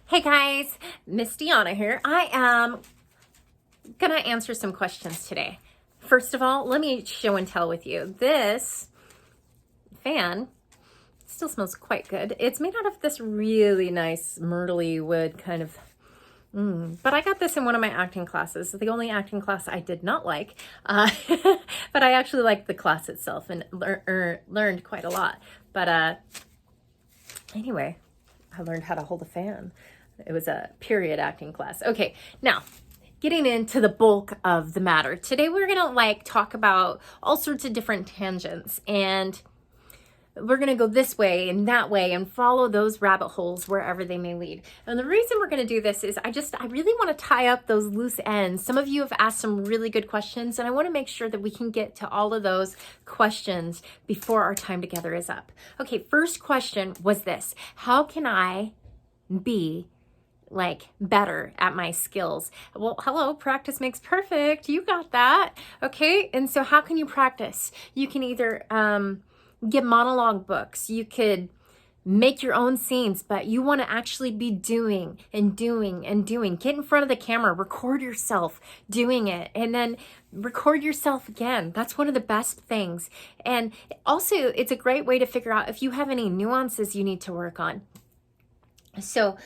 Hey guys, Miss Deanna here. I am gonna answer some questions today. First of all, let me show and tell with you. This fan still smells quite good. It's made out of this really nice myrtle-y wood kind of, but I got this in one of my acting classes. The only acting class I did not like, but I actually liked the class itself and learned quite a lot. But anyway, I learned how to hold a fan. It was a period acting class. Okay, now getting into the bulk of the matter. Today we're gonna talk about all sorts of different tangents, and we're gonna go this way and that way and follow those rabbit holes wherever they may lead. And the reason we're gonna do this is I really wanna tie up those loose ends. Some of you have asked some really good questions, and I wanna make sure that we can get to all of those questions before our time together is up. Okay, first question was this: how can I be better at my skills? Well, hello, practice makes perfect. You got that. Okay. And so how can you practice? You can either get monologue books. You could make your own scenes, but you want to actually be doing and doing and doing. Get in front of the camera, record yourself doing it, and then record yourself again. That's one of the best things. And also, it's a great way to figure out if you have any nuances you need to work on. So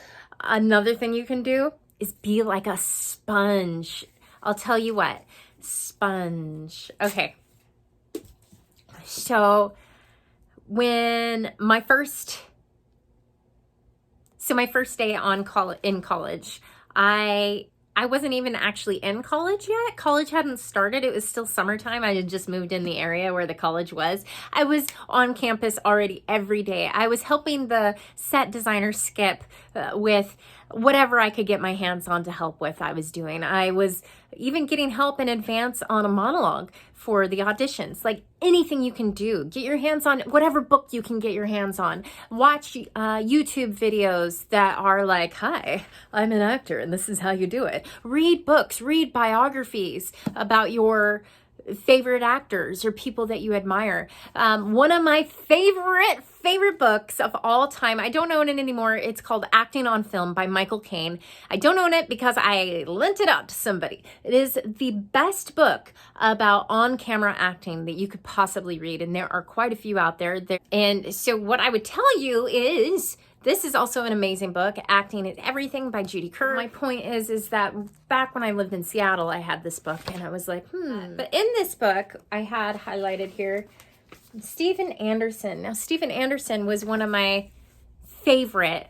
another thing you can do is be like a sponge. I'll tell you what, sponge. Okay. So when my first day in college, I wasn't even actually in college yet. College hadn't started. It was still summertime. I had just moved in the area where the college was. I was on campus already every day. I was helping the set designer Skip with whatever I could get my hands on to help with. I was doing. I was even getting help in advance on a monologue for the auditions. Like anything you can do. Get your hands on whatever book you can get your hands on. Watch YouTube videos that are like, hi, I'm an actor and this is how you do it. Read books, read biographies about your favorite actors or people that you admire. One of my favorite books of all time, I don't own it anymore. It's called Acting on Film by Michael Caine. I don't own it because I lent it out to somebody. It is the best book about on-camera acting that you could possibly read, and there are quite a few out there. And so what I would tell you is, this is also an amazing book, Acting is Everything by Judy Kerr. My point is that back when I lived in Seattle, I had this book and I was like, But in this book, I had highlighted here, Steven Anderson. Now, Steven Anderson was one of my favorite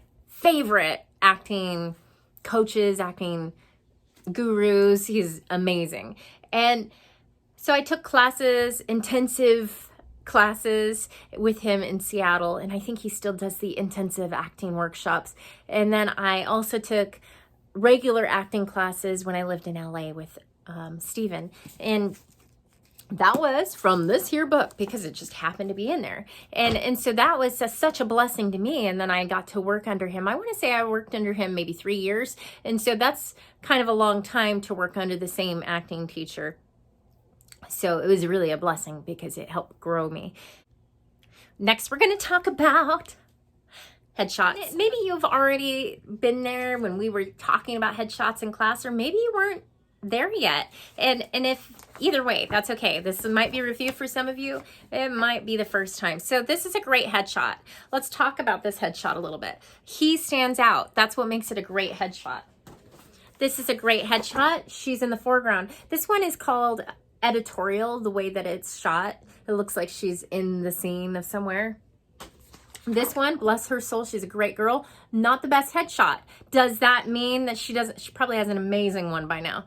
acting coaches, acting gurus. He's amazing. And so I took classes, intensive classes with him in Seattle, and I think he still does the intensive acting workshops. And then I also took regular acting classes when I lived in LA with Steven, and that was from this here book because it just happened to be in there. And so that was such a blessing to me. And then I got to work under him. I want to say I worked under him maybe 3 years, and so that's kind of a long time to work under the same acting teacher. So it was really a blessing because it helped grow me. Next, we're going to talk about headshots. Maybe you've already been there when we were talking about headshots in class, or maybe you weren't there yet. And if either way, that's okay. This might be a review for some of you. It might be the first time. So this is a great headshot. Let's talk about this headshot a little bit. He stands out. That's what makes it a great headshot. This is a great headshot. She's in the foreground. This one is called editorial, the way that it's shot. It looks like she's in the scene of somewhere. This one, bless her soul, she's a great girl. Not the best headshot. Does that mean that she doesn't? She probably has an amazing one by now.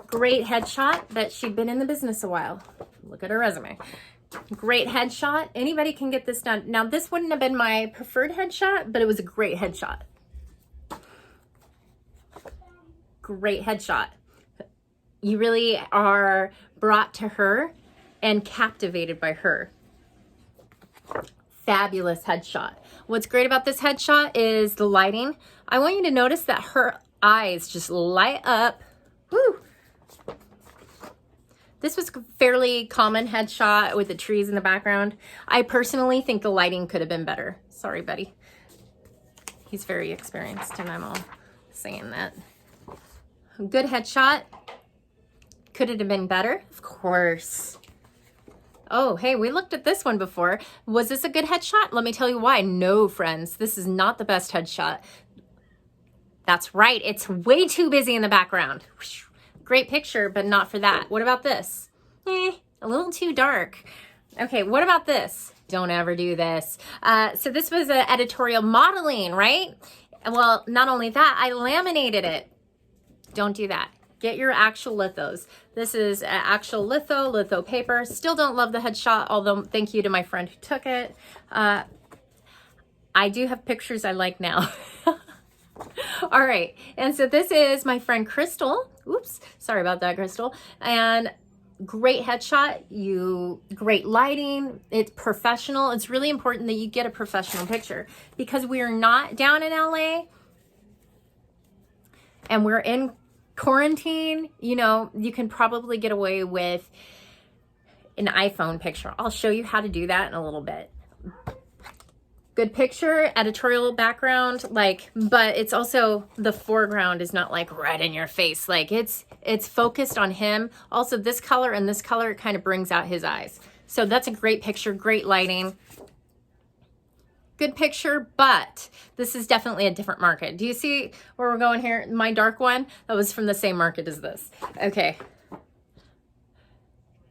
Great headshot, that she'd been in the business a while. Look at her resume. Great headshot. Anybody can get this done. Now, this wouldn't have been my preferred headshot, but it was a great headshot. Great headshot. You really are brought to her and captivated by her. Fabulous headshot. What's great about this headshot is the lighting. I want you to notice that her eyes just light up. Woo! This was a fairly common headshot with the trees in the background. I personally think the lighting could have been better. Sorry, buddy. He's very experienced, and I'm all saying that. Good headshot. Could it have been better? Of course. Oh, hey, we looked at this one before. Was this a good headshot? Let me tell you why. No, friends, this is not the best headshot. That's right. It's way too busy in the background. Great picture, but not for that. What about this? A little too dark. Okay, what about this? Don't ever do this. So this was an editorial modeling, right? Well, not only that, I laminated it. Don't do that. Get your actual lithos. This is an actual litho paper. Still don't love the headshot, although thank you to my friend who took it. I do have pictures I like now. All right, and so this is my friend Crystal. Oops, sorry about that, Crystal. And great headshot, great lighting, it's professional. It's really important that you get a professional picture because we are not down in LA and we're in quarantine. You know, you can probably get away with an iPhone picture. I'll show you how to do that in a little bit. Good picture, editorial background, but it's also, the foreground is not like right in your face. Like it's focused on him. Also this color and this color kind of brings out his eyes. So that's a great picture, great lighting. Good picture, but this is definitely a different market. Do you see where we're going here? My dark one, that was from the same market as this. Okay.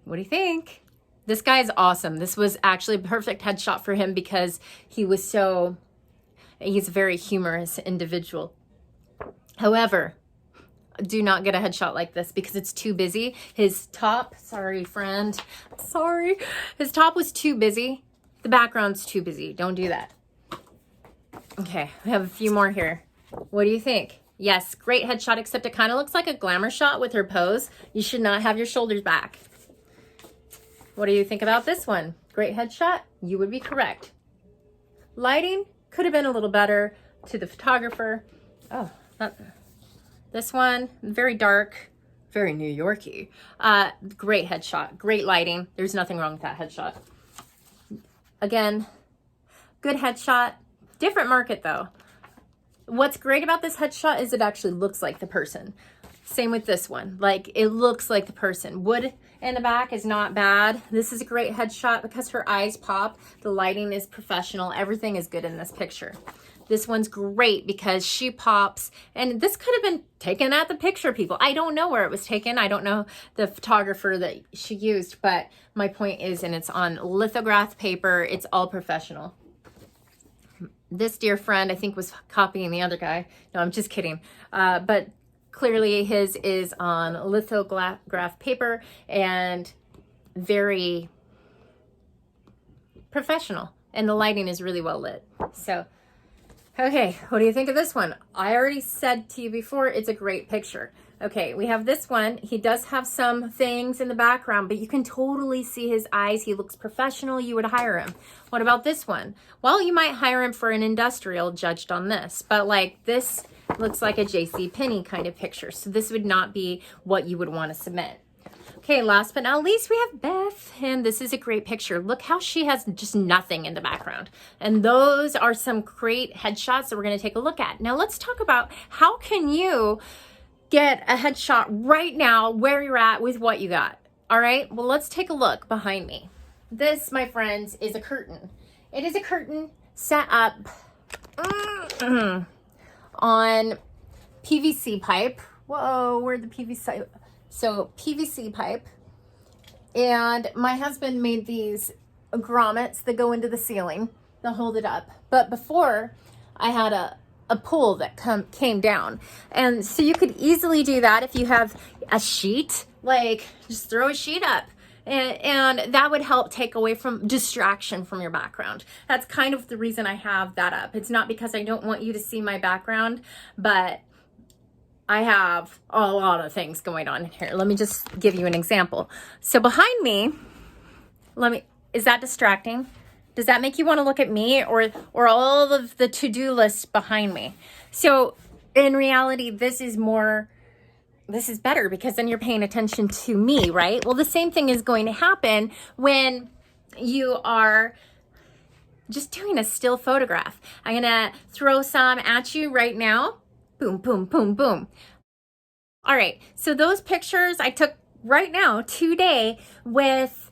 What do you think? This guy is awesome. This was actually a perfect headshot for him because he's a very humorous individual. However, do not get a headshot like this because it's too busy. His top, sorry friend, sorry. His top was too busy. The background's too busy. Don't do that. Okay, we have a few more here. What do you think? Yes, great headshot, except it kind of looks like a glamour shot with her pose. You should not have your shoulders back. What do you think about this one? Great headshot? You would be correct. Lighting could have been a little better to the photographer. Oh, this one, very dark, very New York-y. Great headshot, great lighting. There's nothing wrong with that headshot. Again, good headshot. Different market though. What's great about this headshot is it actually looks like the person. Same with this one. Like it looks like the person. Wood in the back is not bad. This is a great headshot because her eyes pop. The lighting is professional. Everything is good in this picture. This one's great because she pops, and this could have been taken at the picture, people. I don't know where it was taken. I don't know the photographer that she used, but my point is, and it's on lithograph paper. It's all professional. This dear friend, I think, was copying the other guy. No, I'm just kidding. But clearly his is on lithograph paper and very professional. And the lighting is really well lit. So, okay, what do you think of this one? I already said to you before, it's a great picture. Okay, we have this one. He does have some things in the background, but you can totally see his eyes. He looks professional. You would hire him. What about this one? Well, you might hire him for an industrial judged on this, but like this looks like a JCPenney kind of picture. So this would not be what you would want to submit. Okay, last but not least, we have Beth, and this is a great picture. Look how she has just nothing in the background. And those are some great headshots that we're going to take a look at. Now let's talk about how can you get a headshot right now where you're at with what you got. All right, well, let's take a look behind me. This, my friends, is a curtain. It is a curtain set up on PVC pipe. Whoa, where'd the PVC? So PVC pipe. And my husband made these grommets that go into the ceiling. They'll hold it up. But before, I had a pull that came down. And so you could easily do that if you have a sheet, like just throw a sheet up. And that would help take away from distraction from your background. That's kind of the reason I have that up. It's not because I don't want you to see my background, but I have a lot of things going on here. Let me just give you an example. So behind me, is that distracting? Does that make you want to look at me or all of the to-do list behind me? So in reality, this is better because then you're paying attention to me, right? Well, the same thing is going to happen when you are just doing a still photograph. I'm gonna throw some at you right now. Boom, boom, boom, boom. All right, so those pictures I took right now today with,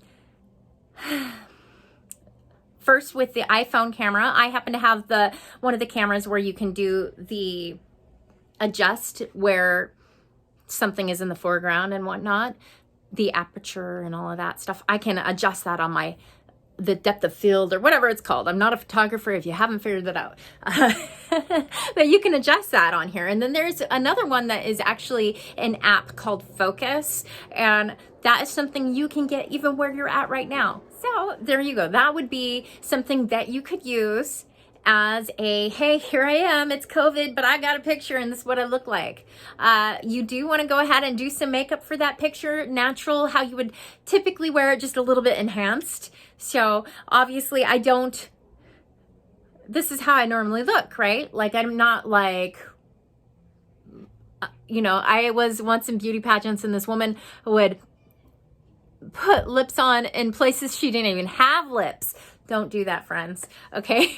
first with the iPhone camera. I happen to have one of the cameras where you can do the adjust where something is in the foreground and whatnot, the aperture and all of that stuff. I can adjust that on the depth of field or whatever it's called. I'm not a photographer if you haven't figured that out. But you can adjust that on here. And then there's another one that is actually an app called Focus. And that is something you can get even where you're at right now. So there you go. That would be something that you could use as a, hey, here I am, it's COVID, but I got a picture and this is what I look like. You do want to go ahead and do some makeup for that picture, natural, how you would typically wear it, just a little bit enhanced. So obviously this is how I normally look, right? Like I'm not like, I was once in beauty pageants and this woman would put lips on in places she didn't even have lips. Don't do that, friends. Okay.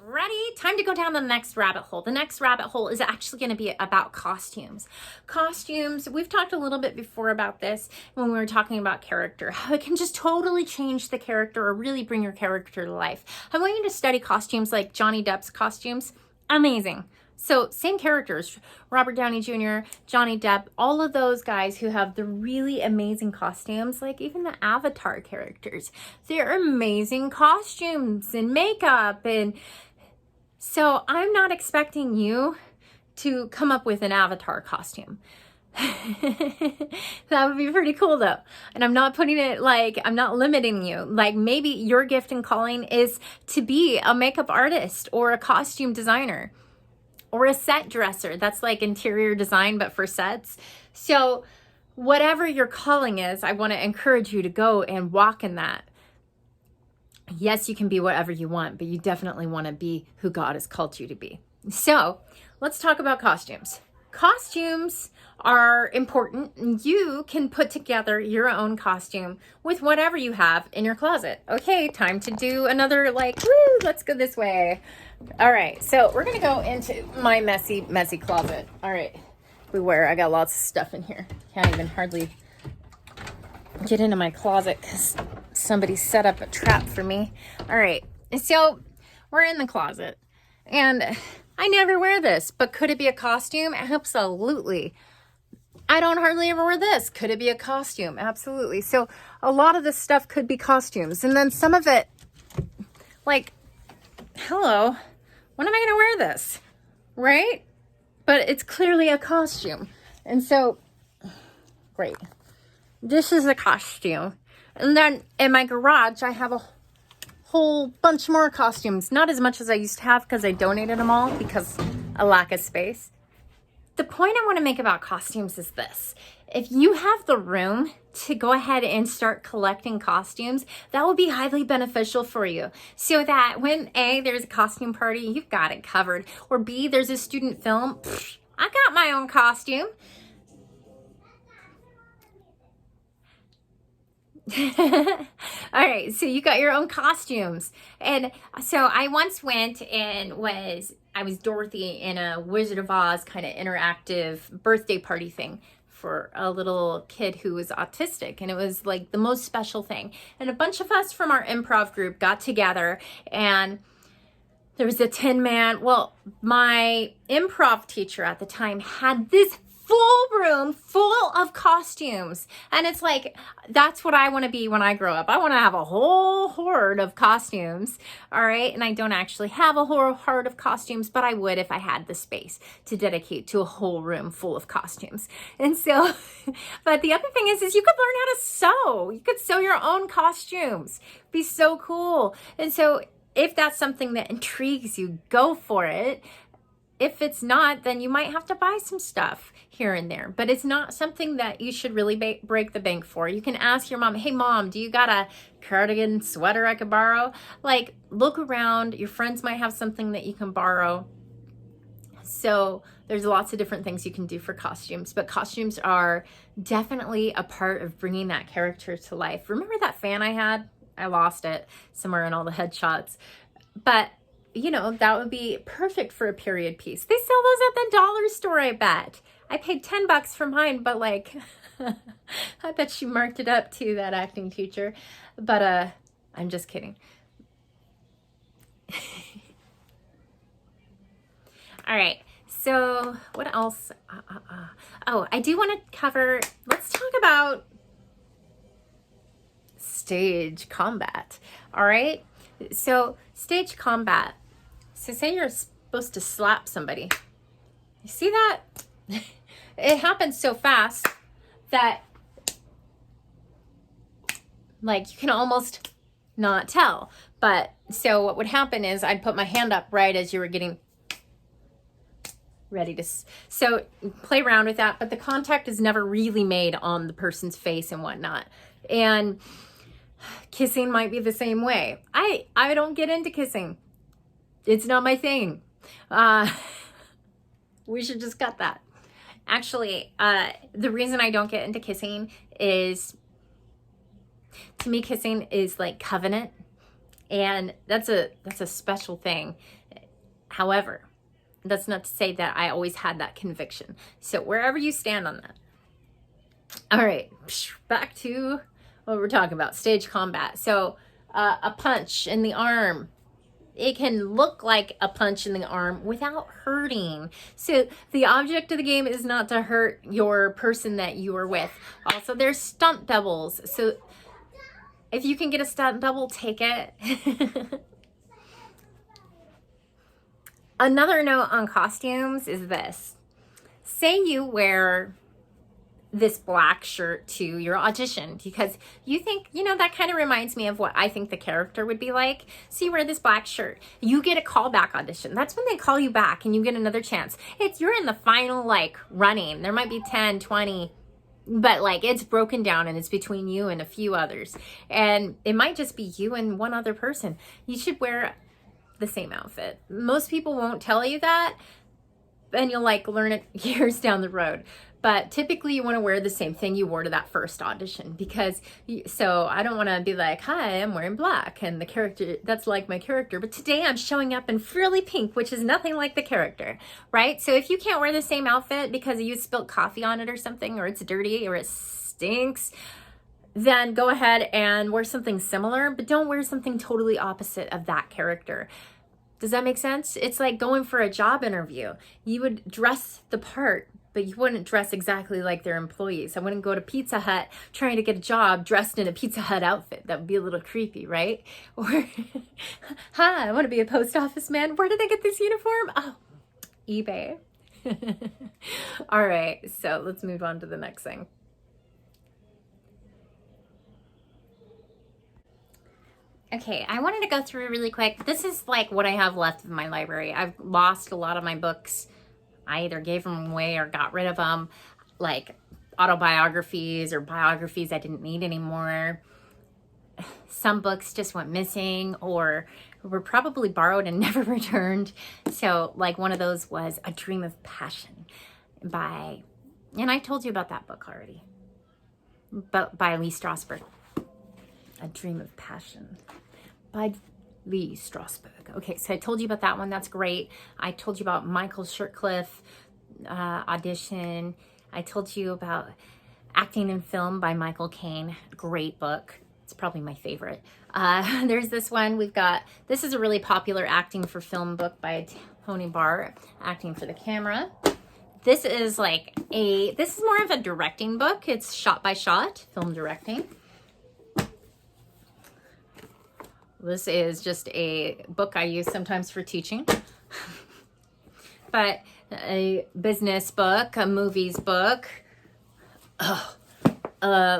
Ready? Time to go down the next rabbit hole. The next rabbit hole is actually going to be about costumes. Costumes, we've talked a little bit before about this when we were talking about character, how it can just totally change the character or really bring your character to life. I want you to study costumes like Johnny Depp's costumes. Amazing. So same characters, Robert Downey Jr., Johnny Depp, all of those guys who have the really amazing costumes, like even the Avatar characters, they're amazing costumes and makeup. And so I'm not expecting you to come up with an Avatar costume. That would be pretty cool though. And I'm not putting it I'm not limiting you. Like maybe your gift and calling is to be a makeup artist or a costume designer or a set dresser. That's like interior design, but for sets. So whatever your calling is, I want to encourage you to go and walk in that. Yes, you can be whatever you want, but you definitely want to be who God has called you to be. So let's talk about costumes. Costumes are important. You can put together your own costume with whatever you have in your closet. Okay, time to do another let's go this way. All right, so we're gonna go into my messy closet. All right, beware, I got lots of stuff in here. Can't even hardly get into my closet because somebody set up a trap for me. All right, so we're in the closet and I never wear this, but could it be a costume? Absolutely. I don't hardly ever wear this. Could it be a costume? Absolutely. So a lot of this stuff could be costumes. And then some of it, hello, when am I going to wear this? Right? But it's clearly a costume. And so, great. This is a costume. And then in my garage, I have a whole bunch more costumes. Not as much as I used to have because I donated them all because a lack of space. The point I want to make about costumes is this. If you have the room to go ahead and start collecting costumes, that will be highly beneficial for you. So that when A, there's a costume party, you've got it covered. Or B, there's a student film, I got my own costume. All right, so you got your own costumes. And so I once went and I was Dorothy in a Wizard of Oz kind of interactive birthday party thing for a little kid who was autistic, and it was like the most special thing. And a bunch of us from our improv group got together, and there was a 10-man, my improv teacher at the time had this full room full of costumes. And it's like, that's what I want to be when I grow up. I want to have a whole horde of costumes. All right. And I don't actually have a whole horde of costumes, but I would if I had the space to dedicate to a whole room full of costumes. And so, but the other thing is you could learn how to sew. You could sew your own costumes. Be so cool. And so if that's something that intrigues you, go for it. If it's not, then you might have to buy some stuff here and there, but it's not something that you should really break the bank for. You can ask your mom, hey mom, do you got a cardigan sweater I could borrow? Look around, your friends might have something that you can borrow. So there's lots of different things you can do for costumes, but costumes are definitely a part of bringing that character to life. Remember that fan I had? I lost it somewhere in all the headshots. But, you know, that would be perfect for a period piece. They sell those at the dollar store, I bet. I paid $10 for mine, but like, I bet she marked it up to that acting teacher. But I'm just kidding. All right. So what else? Oh, I do want to cover, let's talk about stage combat. All right. So stage combat. So say you're supposed to slap somebody. You see that? It happens so fast that like you can almost not tell. But so what would happen is I'd put my hand up right as you were getting ready to, so play around with that, but the contact is never really made on the person's face and whatnot. And kissing might be the same way. I don't get into kissing. It's not my thing. We should just cut that. Actually, the reason I don't get into kissing is, to me, kissing is like covenant, and that's a special thing. However, that's not to say that I always had that conviction. So wherever you stand on that. All right, back to what we're talking about, stage combat. So a punch in the arm. It can look like a punch in the arm without hurting. So the object of the game is not to hurt your person that you are with. Also, there's stunt doubles. So if you can get a stunt double, take it. Another note on costumes is this. Say you wear this black shirt to your audition because you think, you know, that kind of reminds me of what I think the character would be like. So you wear this black shirt. You get a callback audition. That's when they call you back and you get another chance. You're in the final, like, running. There might be 10, 20, but like it's broken down and it's between you and a few others. And it might just be you and one other person. You should wear the same outfit. Most people won't tell you that, and you'll like learn it years down the road. But typically you want to wear the same thing you wore to that first audition, because so I don't want to be like, hi, I'm wearing black and the character, that's like my character, but today I'm showing up in frilly pink, which is nothing like the character, right? So if you can't wear the same outfit because you spilled coffee on it or something, or it's dirty or it stinks, then go ahead and wear something similar, but don't wear something totally opposite of that character. Does that make sense? It's like going for a job interview. You would dress the part, but you wouldn't dress exactly like their employees. I wouldn't go to Pizza Hut trying to get a job dressed in a Pizza Hut outfit. That would be a little creepy, right? Or, hi, I want to be a post office man. Where did I get this uniform? Oh, eBay. All right, so let's move on to the next thing. Okay, I wanted to go through really quick. This is like what I have left in my library. I've lost a lot of my books. I either gave them away or got rid of them, like autobiographies or biographies I didn't need anymore. Some books just went missing or were probably borrowed and never returned. So like one of those was A Dream of Passion by, and I told you about that book already, but by Lee Strasberg. A Dream of Passion by Lee Strasberg. Okay, so I told you about that one. That's great. I told you about Michael Shercliffe audition. I told you about Acting in Film by Michael Caine. Great book. It's probably my favorite. There's this one. We've got, this is a really popular acting for film book by Tony Barr, Acting for the Camera. This is like this is more of a directing book. It's shot by shot, film directing. This is just a book I use sometimes for teaching. But a business book, a movies book,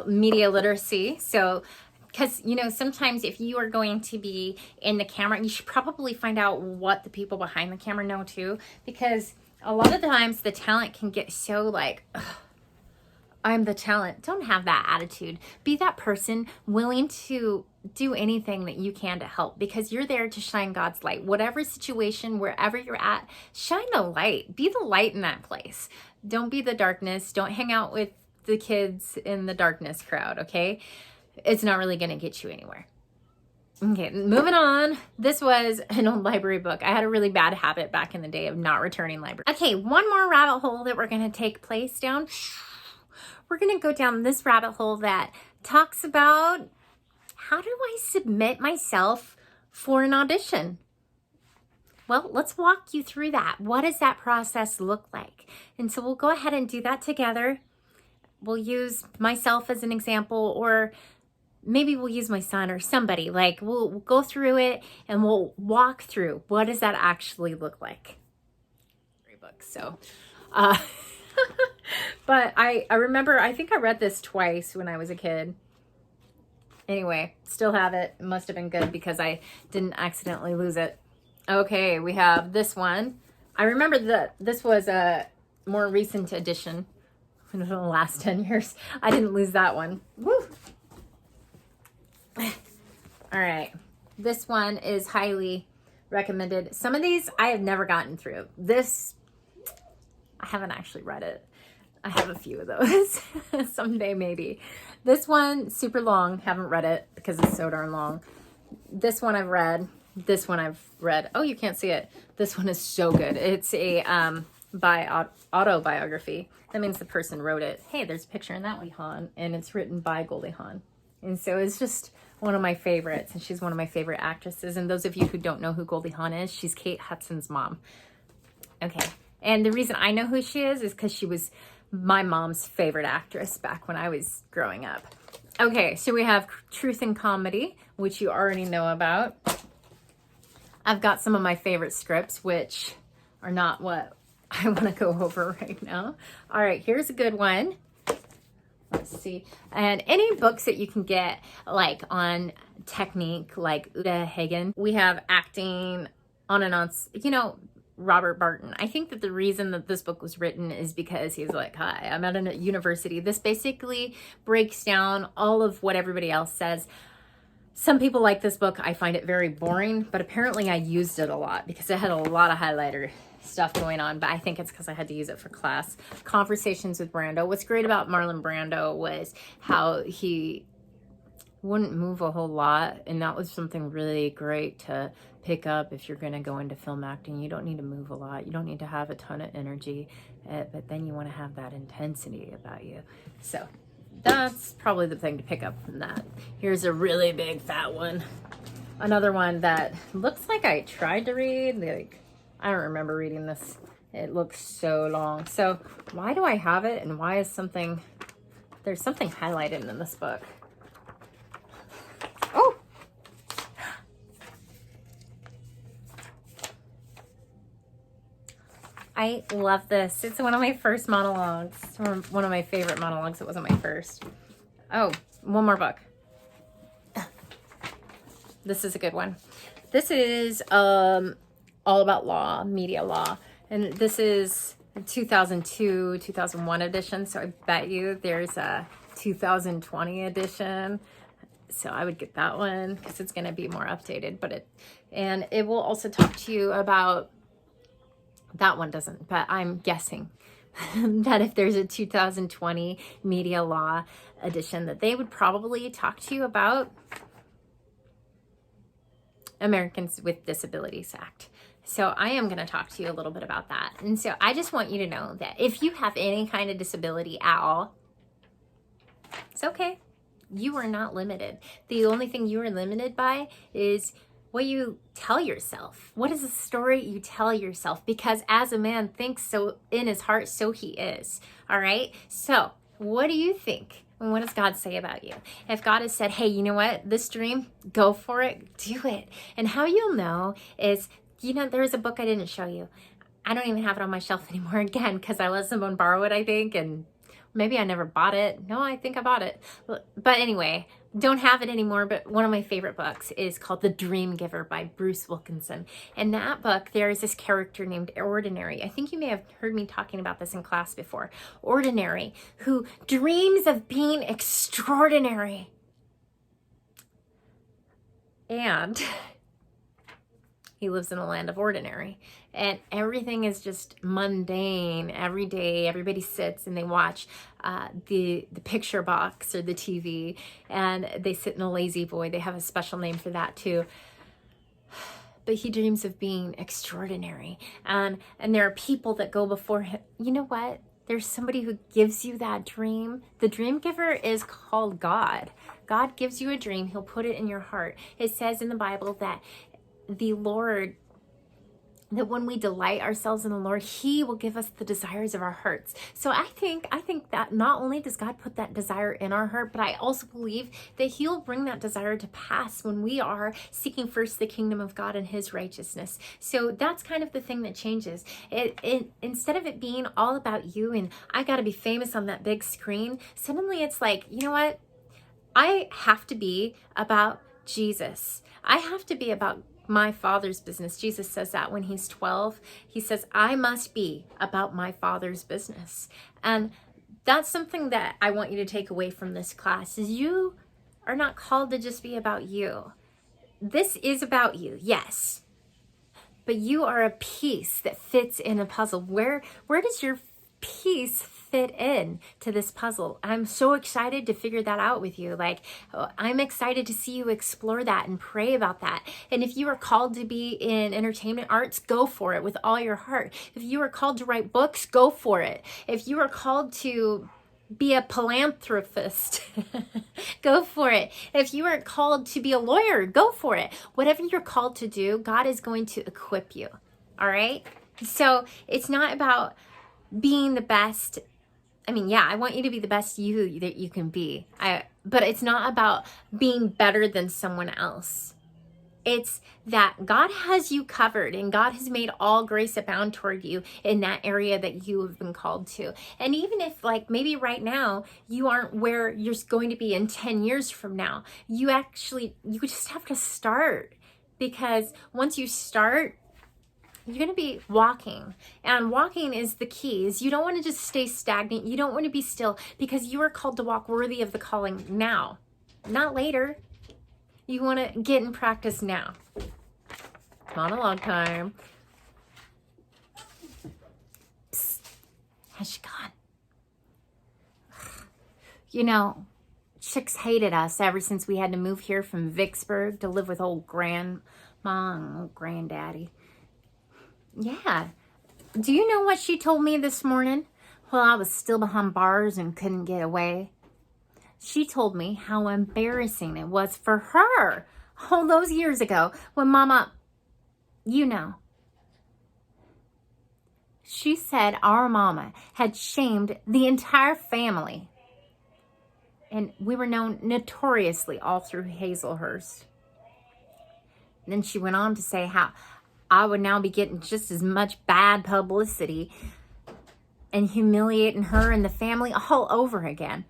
media literacy. So, because, you know, sometimes if you are going to be in the camera, you should probably find out what the people behind the camera know too. Because a lot of the times the talent can get so like, I'm the talent. Don't have that attitude. Be that person willing to do anything that you can to help, because you're there to shine God's light. Whatever situation, wherever you're at, shine the light. Be the light in that place. Don't be the darkness. Don't hang out with the kids in the darkness crowd, okay? It's not really going to get you anywhere. Okay, moving on. This was an old library book. I had a really bad habit back in the day of not returning library. Okay, one more rabbit hole that we're going to take place down. We're going to go down this rabbit hole that talks about how do I submit myself for an audition? Well, let's walk you through that. What does that process look like? And so we'll go ahead and do that together. We'll use myself as an example, or maybe we'll use my son or somebody. Like we'll go through it and we'll walk through what does that actually look like. So, but I remember, I think I read this twice when I was a kid. Anyway, still have it. It must have been good because I didn't accidentally lose it. Okay, we have this one. I remember that this was a more recent edition in the last 10 years. I didn't lose that one. Woo! All right. This one is highly recommended. Some of these I have never gotten through. This, I haven't actually read it. I have a few of those. Someday maybe. This one, super long. Haven't read it because it's so darn long. This one I've read. This one I've read. Oh, you can't see it. This one is so good. It's a autobiography. That means the person wrote it. Hey, there's a picture in that Goldie Hawn, and it's written by Goldie Hawn. And so it's just one of my favorites, and she's one of my favorite actresses. And those of you who don't know who Goldie Hawn is, she's Kate Hudson's mom. Okay. And the reason I know who she is because she was my mom's favorite actress back when I was growing up. Okay, so we have Truth and Comedy, which you already know about. I've got some of my favorite scripts, which are not what I want to go over right now. All right, here's a good one. Let's see. And any books that you can get, like on technique, like Uta Hagen. We have acting on and on, you know, Robert Barton. I think that the reason that this book was written is because he's like, hi, I'm at a university. This basically breaks down all of what everybody else says. Some people like this book. I find it very boring, but apparently I used it a lot because it had a lot of highlighter stuff going on, but I think it's because I had to use it for class. Conversations with Brando. What's great about Marlon Brando was how he wouldn't move a whole lot, and that was something really great to pick up if you're going to go into film acting. You don't need to move a lot. You don't need to have a ton of energy, but then you want to have that intensity about you. So that's probably the thing to pick up from that. Here's a really big fat one. Another one that looks like I tried to read. Like, I don't remember reading this. It looks so long. So why do I have it, and why is there's something highlighted in this book? Oh! I love this. It's one of my first monologues, or one of my favorite monologues. It wasn't my first. Oh, one more book. This is a good one. This is all about law, media law. And this is 2002, 2001 edition. So I bet you there's a 2020 edition. So I would get that one because it's going to be more updated. And it will also talk to you about, that one doesn't, but I'm guessing that if there's a 2020 media law edition, that they would probably talk to you about Americans with Disabilities Act. So I am going to talk to you a little bit about that. And so I just want you to know that if you have any kind of disability at all, it's okay. You are not limited. The only thing you are limited by is what you tell yourself. What is the story you tell yourself? Because as a man thinks so in his heart, so he is. All right? So what do you think? And what does God say about you? If God has said, hey, you know what? This dream, go for it, do it. And how you'll know is, you know, there's a book I didn't show you. I don't even have it on my shelf anymore, again, because I let someone borrow it, I think, and maybe I never bought it. No, I think I bought it. But anyway, don't have it anymore, but one of my favorite books is called The Dream Giver by Bruce Wilkinson. In that book, there is this character named Ordinary. I think you may have heard me talking about this in class before. Ordinary, who dreams of being extraordinary. And He lives in a land of ordinary. And everything is just mundane. Every day, everybody sits and they watch the picture box or the TV, and they sit in a lazy boy. They have a special name for that too. But he dreams of being extraordinary. And there are people that go before him. You know what? There's somebody who gives you that dream. The dream giver is called God. God gives you a dream. He'll put it in your heart. It says in the Bible that the Lord, that when we delight ourselves in the Lord, He will give us the desires of our hearts. So I think that not only does God put that desire in our heart, but I also believe that He'll bring that desire to pass when we are seeking first the kingdom of God and His righteousness. So that's kind of the thing that changes. It instead of it being all about you and I got to be famous on that big screen, suddenly it's like, you know what? I have to be about Jesus. I have to be about my Father's business. Jesus says that when He's 12. He says, I must be about my Father's business. And that's something that I want you to take away from this class, is you are not called to just be about you. This is about you, yes. But you are a piece that fits in a puzzle. Where does your piece fit in to this puzzle? I'm so excited to figure that out with you. Like, I'm excited to see you explore that and pray about that. And if you are called to be in entertainment arts, go for it with all your heart. If you are called to write books, go for it. If you are called to be a philanthropist, go for it. If you are called to be a lawyer, go for it. Whatever you're called to do, God is going to equip you. All right? So it's not about being the best. I mean, yeah, I want you to be the best you that you can be. But it's not about being better than someone else. It's that God has you covered, and God has made all grace abound toward you in that area that you have been called to. And even if, like, maybe right now you aren't where you're going to be in 10 years from now, you just have to start. Because once you start, you're going to be walking, and walking is the key. Is you don't want to just stay stagnant. You don't want to be still, because you are called to walk worthy of the calling now, not later. You want to get in practice now. Monologue time. Psst. Has she gone? You know, chicks hated us ever since we had to move here from Vicksburg to live with old grandma and old granddaddy. Yeah. Do you know what she told me this morning while I was still behind bars and couldn't get away? She told me how embarrassing it was for her all those years ago when Mama, you know. She said our Mama had shamed the entire family. And we were known notoriously all through Hazelhurst. And then she went on to say how I would now be getting just as much bad publicity and humiliating her and the family all over again.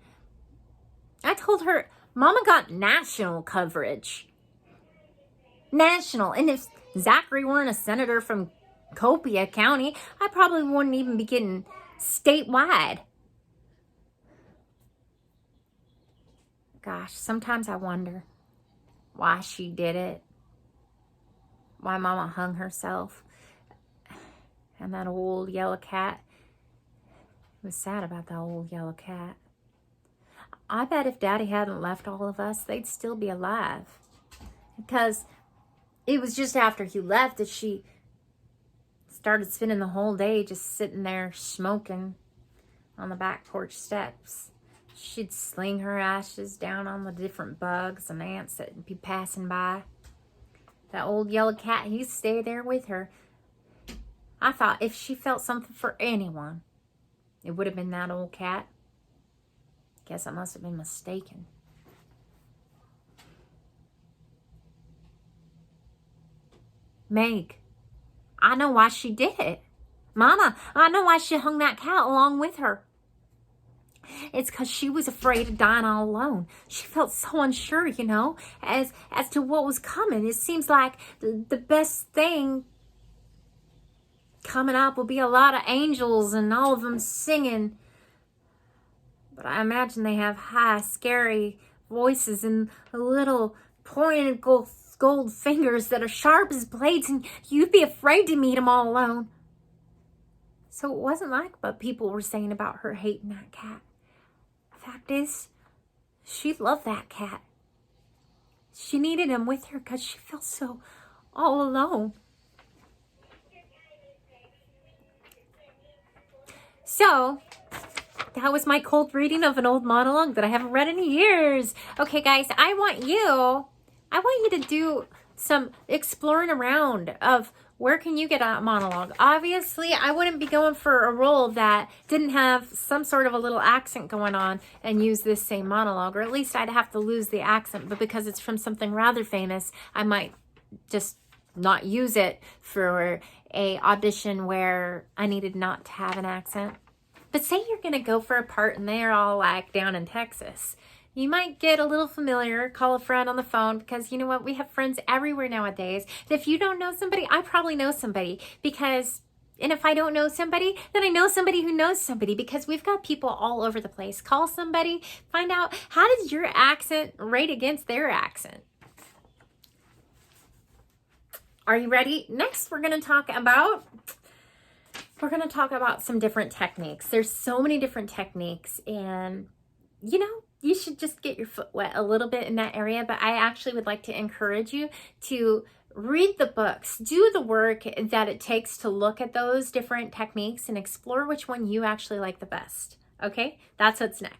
I told her, Mama got national coverage. National. And if Zachary weren't a senator from Copia County, I probably wouldn't even be getting statewide. Gosh, sometimes I wonder why she did it. Why Mama hung herself. And that old yellow cat. It was sad about that old yellow cat. I bet if Daddy hadn't left all of us, they'd still be alive. Because it was just after he left that she started spending the whole day just sitting there smoking on the back porch steps. She'd sling her ashes down on the different bugs and ants that would be passing by. That old yellow cat, he'd stay there with her. I thought if she felt something for anyone, it would have been that old cat. Guess I must have been mistaken. Meg, I know why she did it. Mama, I know why she hung that cat along with her. It's because she was afraid of dying all alone. She felt so unsure, you know, as to what was coming. It seems like the best thing coming up will be a lot of angels and all of them singing. But I imagine they have high, scary voices and a little pointed gold fingers that are sharp as blades, and you'd be afraid to meet 'em all alone. So it wasn't like what people were saying about her hating that cat. The fact is, she loved that cat. She needed him with her because she felt so all alone. So that was my cold reading of an old monologue that I haven't read in years. Okay, guys, I want you to do some exploring around of where can you get a monologue. Obviously, I wouldn't be going for a role that didn't have some sort of a little accent going on and use this same monologue, or at least I'd have to lose the accent. But because it's from something rather famous, I might just not use it for a audition where I needed not to have an accent. But say you're going to go for a part and they're all like down in Texas. You might get a little familiar, call a friend on the phone, because you know what? We have friends everywhere nowadays. If you don't know somebody, I probably know somebody, and if I don't know somebody, then I know somebody who knows somebody, because we've got people all over the place. Call somebody, find out how does your accent rate against their accent. Are you ready? Next, we're going to talk about some different techniques. There's so many different techniques, and you should just get your foot wet a little bit in that area. But I actually would like to encourage you to read the books, do the work that it takes to look at those different techniques and explore which one you actually like the best. Okay, that's what's next.